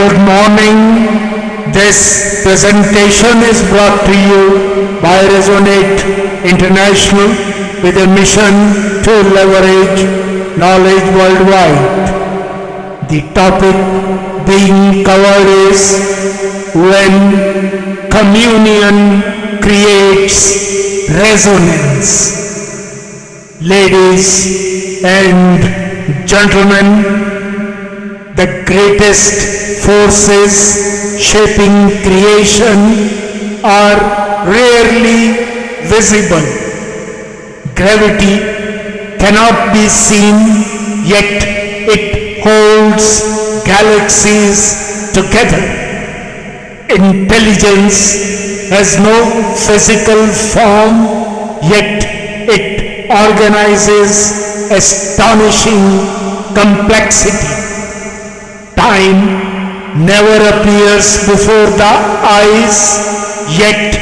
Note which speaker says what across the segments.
Speaker 1: Good morning. This presentation is brought to you by Resonate International with a mission to leverage knowledge worldwide. The topic being covered is when communion creates resonance. Ladies and gentlemen, the greatest forces shaping creation are rarely visible. Gravity cannot be seen, yet it holds galaxies together. Intelligence has no physical form, yet it organizes astonishing complexity. Time never appears before the eyes, yet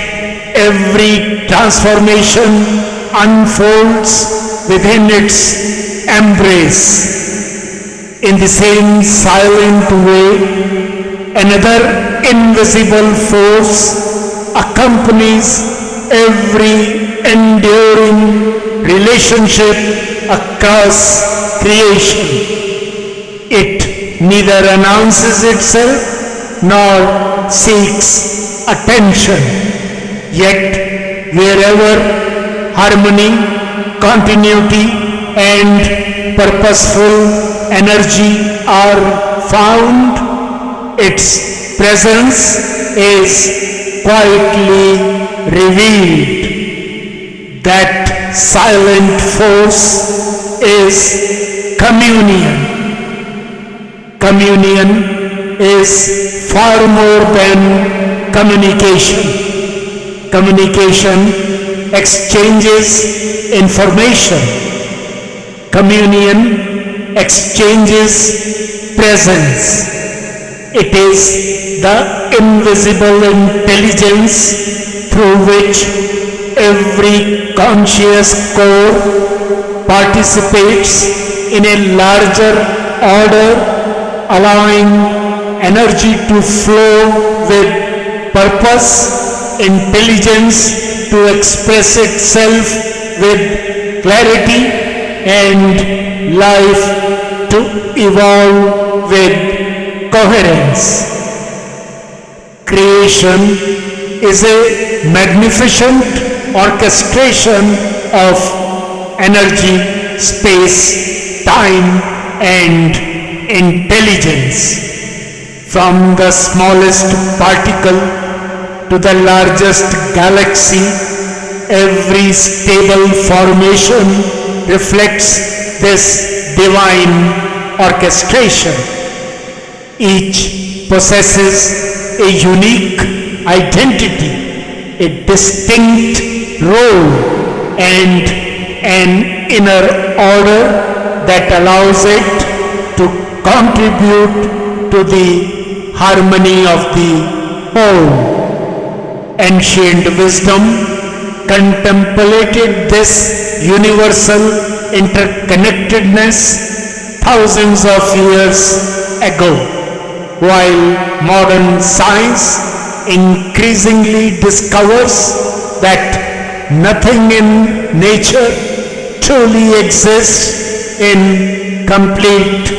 Speaker 1: every transformation unfolds within its embrace. In the same silent way, another invisible force accompanies every enduring relationship across creation. It neither announces itself nor seeks attention. Yet, wherever harmony, continuity, and purposeful energy are found, its presence is quietly revealed. That silent force is communion. Communion is far more than communication. Communication exchanges information. Communion exchanges presence. It is the invisible intelligence through which every conscious core participates in a larger order, allowing energy to flow with purpose, intelligence to express itself with clarity, and life to evolve with coherence. Creation is a magnificent orchestration of energy, space, time, and intelligence. From the smallest particle to the largest galaxy, every stable formation reflects this divine orchestration. Each possesses a unique identity, a distinct role, and an inner order that allows it to contribute to the harmony of the whole. Ancient wisdom contemplated this universal interconnectedness thousands of years ago, while modern science increasingly discovers that nothing in nature truly exists in complete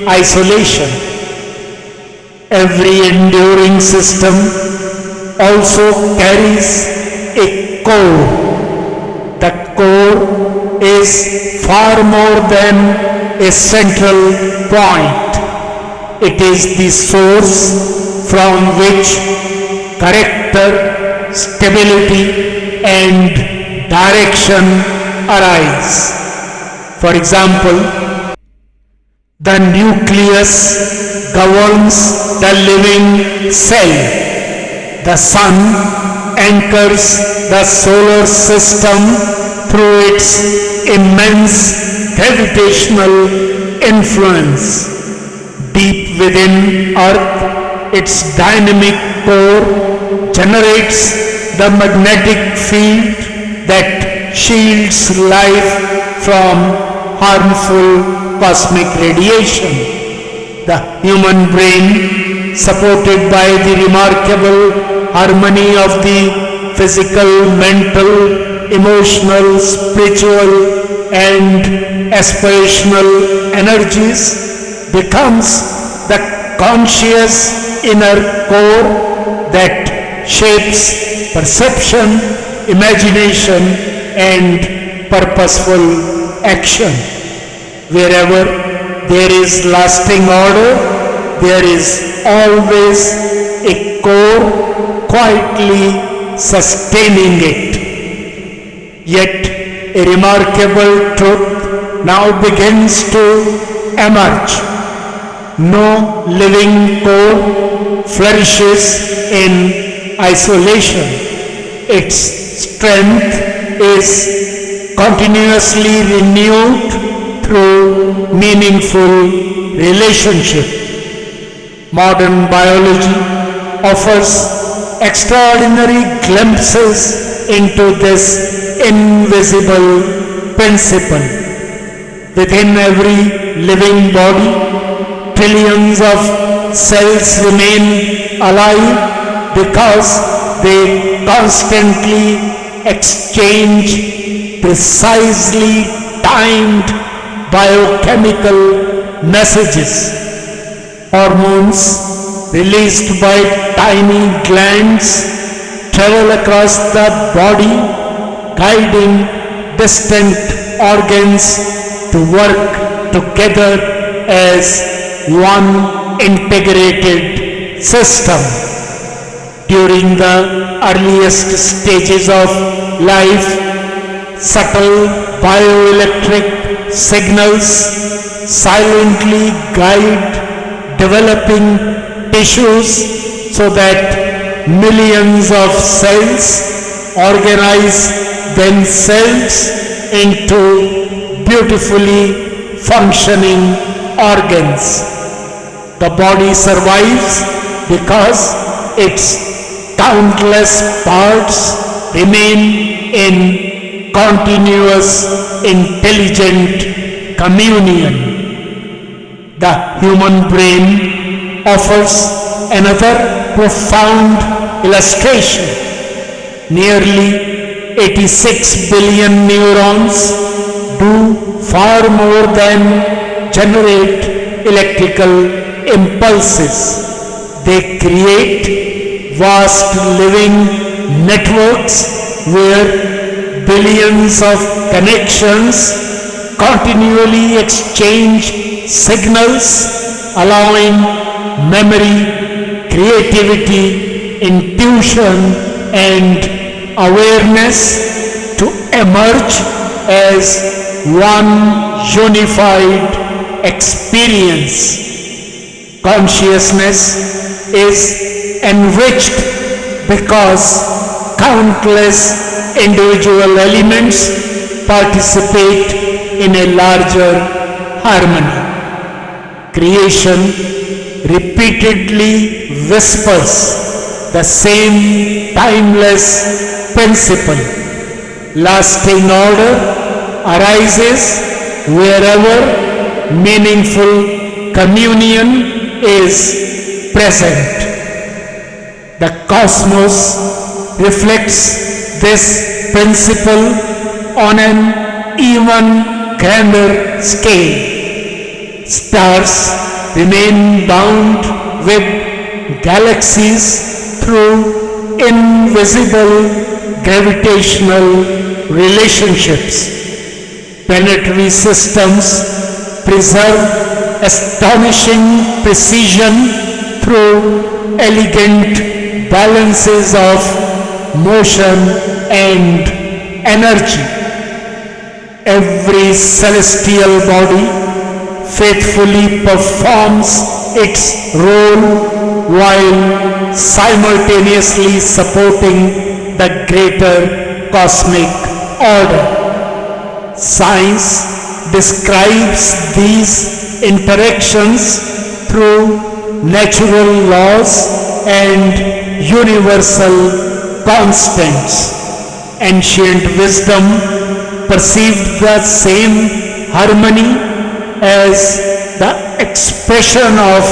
Speaker 1: isolation. Every enduring system also carries a core. The core is far more than a central point. It is the source from which character, stability, and direction arise. For example, the nucleus governs the living cell. The sun anchors the solar system through its immense gravitational influence. Deep within Earth, its dynamic core generates the magnetic field that shields life from harmful cosmic radiation. The human brain supported by the remarkable harmony of the physical, mental, emotional, spiritual, and aspirational energies, becomes the conscious inner core that shapes perception, imagination, and purposeful action. Wherever there is lasting order, there is always a core quietly sustaining it. Yet a remarkable truth now begins to emerge. No living core flourishes in isolation. Its strength is continuously renewed through meaningful relationship. Modern biology offers extraordinary glimpses into this invisible principle. Within every living body, trillions of cells remain alive because they constantly exchange precisely timed biochemical messages. Hormones released by tiny glands travel across the body, guiding distant organs to work together as one integrated system. During the earliest stages of life, subtle bioelectric signals silently guide developing tissues so that millions of cells organize themselves into beautifully functioning organs. The body survives because its countless parts remain in continuous intelligent communion. The human brain offers another profound illustration. Nearly 86 billion neurons do far more than generate electrical impulses. They create vast living networks where billions of connections continually exchange signals, allowing memory, creativity, intuition, and awareness to emerge as one unified experience. Consciousness is enriched because countless individual elements participate in a larger harmony. Creation repeatedly whispers the same timeless principle. Lasting order arises wherever meaningful communion is present. The cosmos reflects this principle on an even grander scale. Stars remain bound with galaxies through invisible gravitational relationships. Planetary systems preserve astonishing precision through elegant balances of motion and energy. Every celestial body faithfully performs its role while simultaneously supporting the greater cosmic order. Science describes these interactions through natural laws and universal constants. Ancient wisdom perceived the same harmony as the expression of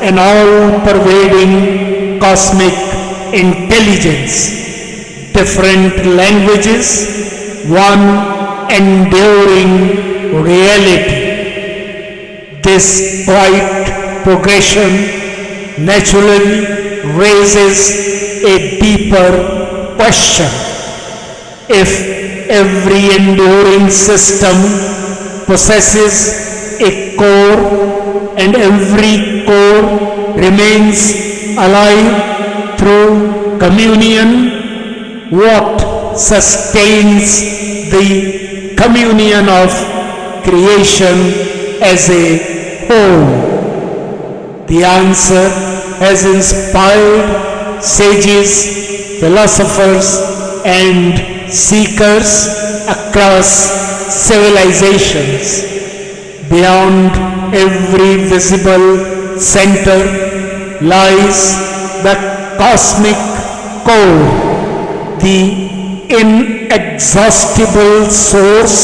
Speaker 1: an all-pervading cosmic intelligence. Different languages, one enduring reality. This quiet progression naturally raises a deeper question. If every enduring system possesses a core and every core remains alive through communion, what sustains the communion of creation as a whole? The answer has inspired sages, philosophers, and seekers across civilizations. Beyond every visible center lies the cosmic core, the inexhaustible source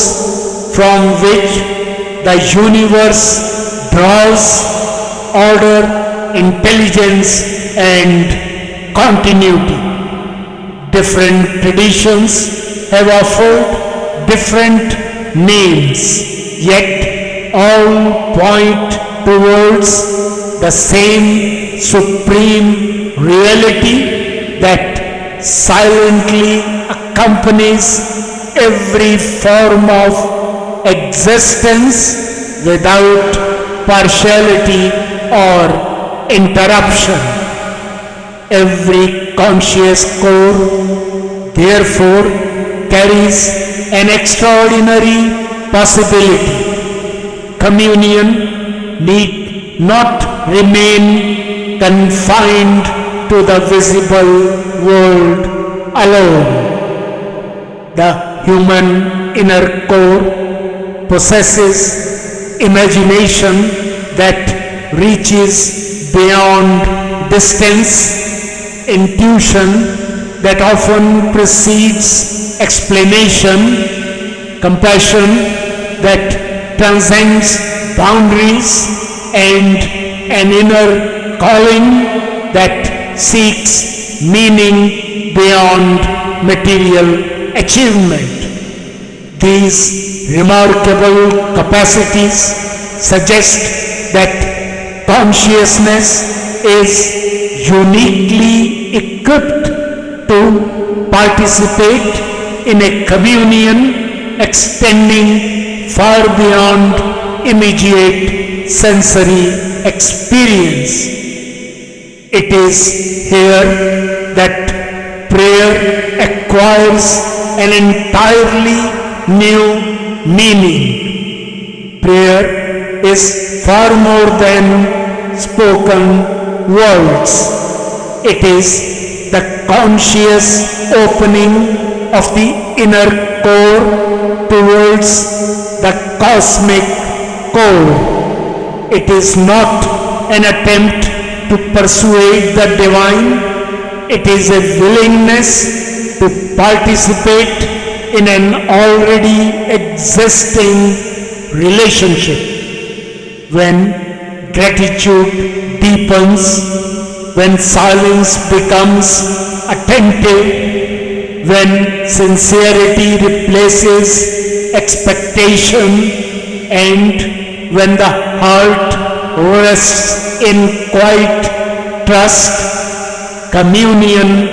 Speaker 1: from which the universe draws order, intelligence, and continuity. Different traditions have offered different names, yet all point towards the same supreme reality that silently accompanies every form of existence without partiality or interruption. Every conscious core, therefore, carries an extraordinary possibility. Communion need not remain confined to the visible world alone. The human inner core possesses imagination that reaches beyond distance, intuition that often precedes explanation, compassion that transcends boundaries, and an inner calling that seeks meaning beyond material achievement. These remarkable capacities suggest that consciousness is uniquely equipped to participate in a communion extending far beyond immediate sensory experience. It is here that prayer acquires an entirely new meaning. Prayer is far more than spoken words. It is the conscious opening of the inner core towards the cosmic core. It is not an attempt to persuade the divine. It is a willingness to participate in an already existing relationship. When gratitude deepens, when silence becomes attentive, when sincerity replaces expectation, and when the heart rests in quiet trust, communion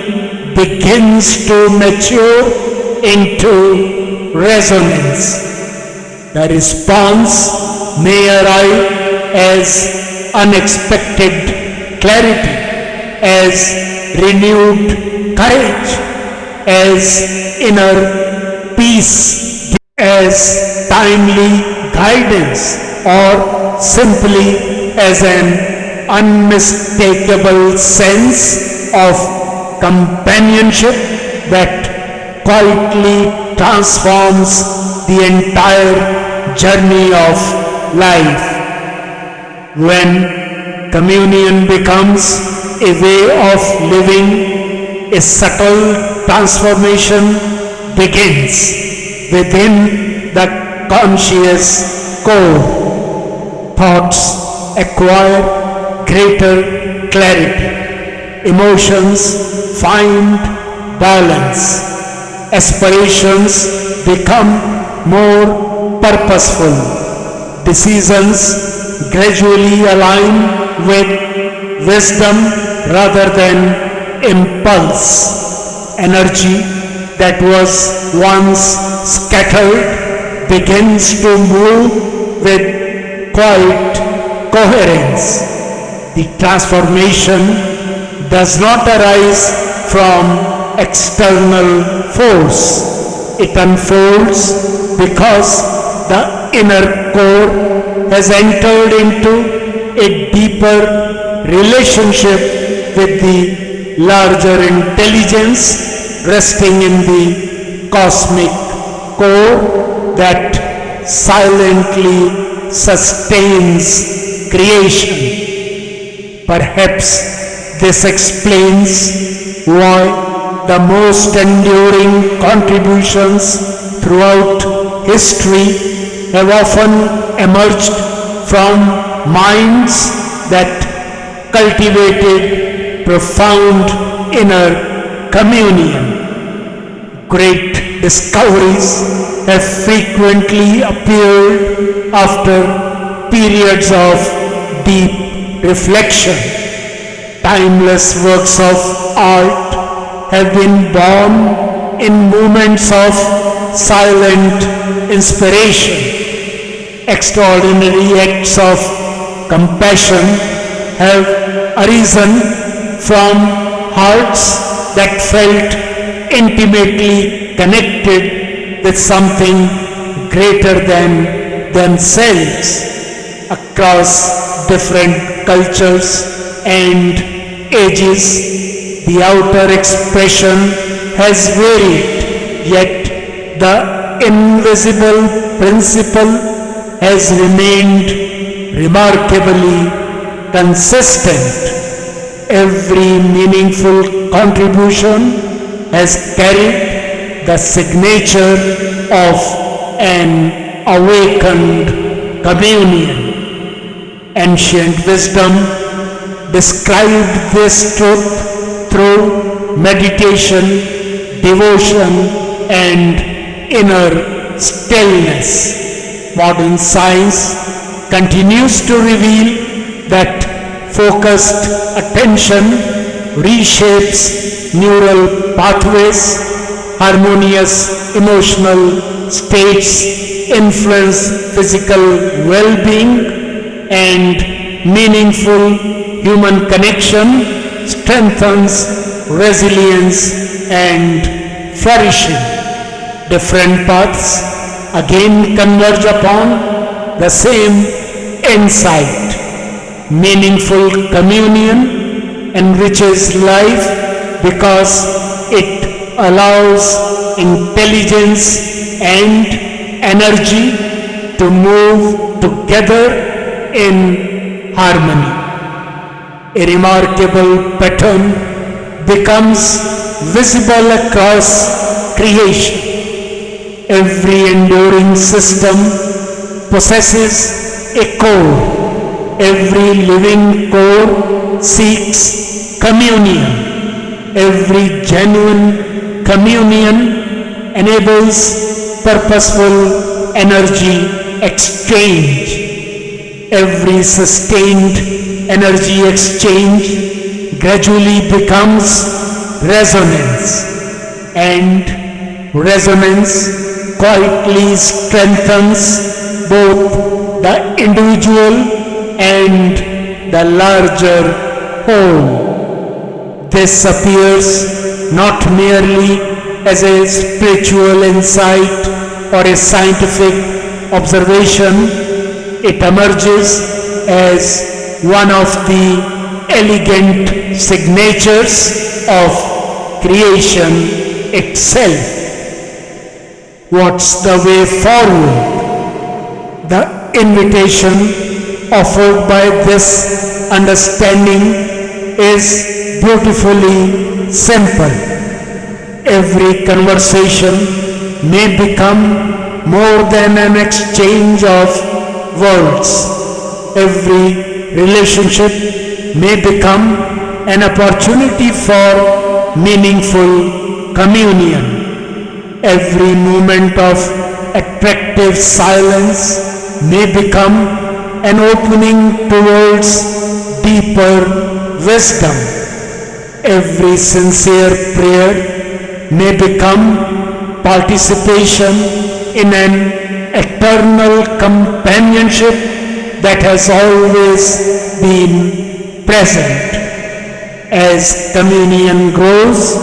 Speaker 1: begins to mature into resonance. The response may arrive as unexpected clarity, as renewed courage, as inner peace, as timely guidance, or simply as an unmistakable sense of companionship that quietly transforms the entire journey of life. When communion becomes a way of living, a subtle transformation begins within the conscious core. Thoughts acquire greater clarity. Emotions find balance. Aspirations become more purposeful. Decisions gradually align with wisdom rather than impulse. Energy that was once scattered begins to move with quiet coherence. The transformation does not arise from external force. It unfolds because the inner core has entered into a deeper relationship with the larger intelligence resting in the cosmic core that silently sustains creation. Perhaps this explains why the most enduring contributions throughout history have often emerged from minds that cultivated profound inner communion. Great discoveries have frequently appeared after periods of deep reflection. Timeless works of art have been born in moments of silent inspiration. Extraordinary acts of compassion have arisen from hearts that felt intimately connected with something greater than themselves. Across different cultures and ages, the outer expression has varied, yet the invisible principle has remained remarkably consistent. Every meaningful contribution has carried the signature of an awakened communion. Ancient wisdom described this truth through meditation, devotion, and inner stillness. Modern science continues to reveal that focused attention reshapes neural pathways, harmonious emotional states influence physical well-being, and meaningful human connection strengthens resilience and flourishing. Different paths again converge upon the same insight. Meaningful communion enriches life because it allows intelligence and energy to move together in harmony. A remarkable pattern becomes visible across creation. Every enduring system possesses a core. Every living core seeks communion. Every genuine communion enables purposeful energy exchange. Every sustained energy exchange gradually becomes resonance, and resonance quietly strengthens both the individual and the larger whole. This appears not merely as a spiritual insight or a scientific observation. It emerges as one of the elegant signatures of creation itself. What's the way forward? The invitation offered by this understanding is beautifully simple. Every conversation may become more than an exchange of words. Every relationship may become an opportunity for meaningful communion. Every moment of attractive silence may become an opening towards deeper wisdom. Every sincere prayer may become participation in an eternal companionship that has always been present. As communion grows,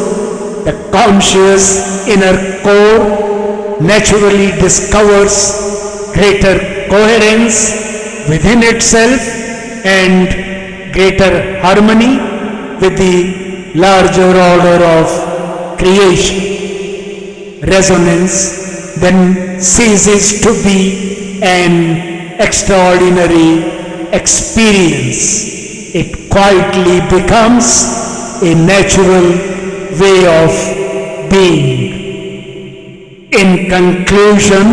Speaker 1: the conscious inner core naturally discovers greater coherence within itself and greater harmony with the larger order of creation. Resonance then ceases to be an extraordinary experience. It quietly becomes a natural way of being. In conclusion,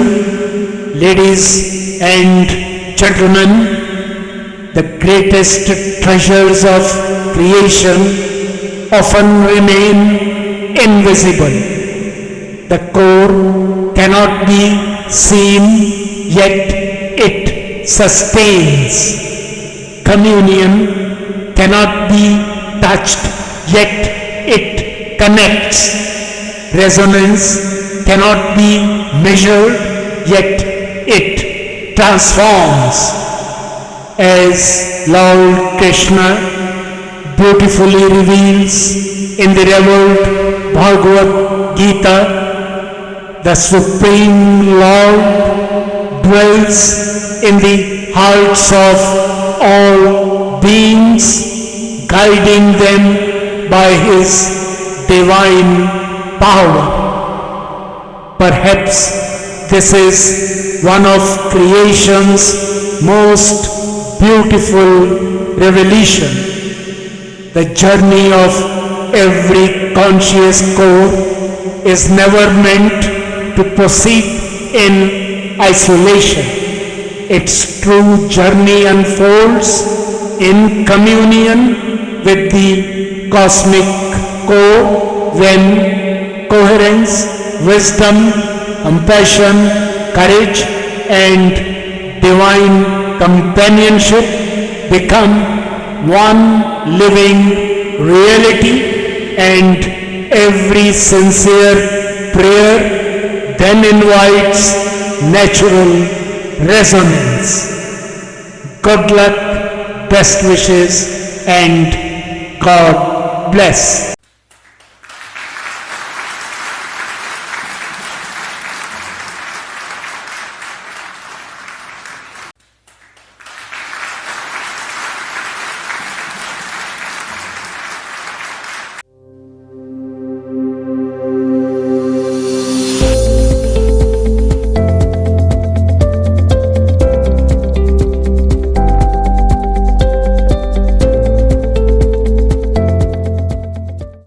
Speaker 1: ladies and gentlemen, the greatest treasures of creation often remain invisible. The core cannot be seen, yet it sustains. Communion cannot be touched, yet it connects. Resonance cannot be measured, yet it transforms. As Lord Krishna beautifully reveals in the revered Bhagavad Gita, the Supreme Lord dwells in the hearts of all beings, guiding them by His divine power. Perhaps this is one of creation's most beautiful revelation. The journey of every conscious core is never meant to proceed in isolation. Its true journey unfolds in communion with the cosmic core when coherence, wisdom, compassion, courage, and divine companionship become one living reality, and every sincere prayer then invites natural resonance. Good luck, best wishes, and God bless.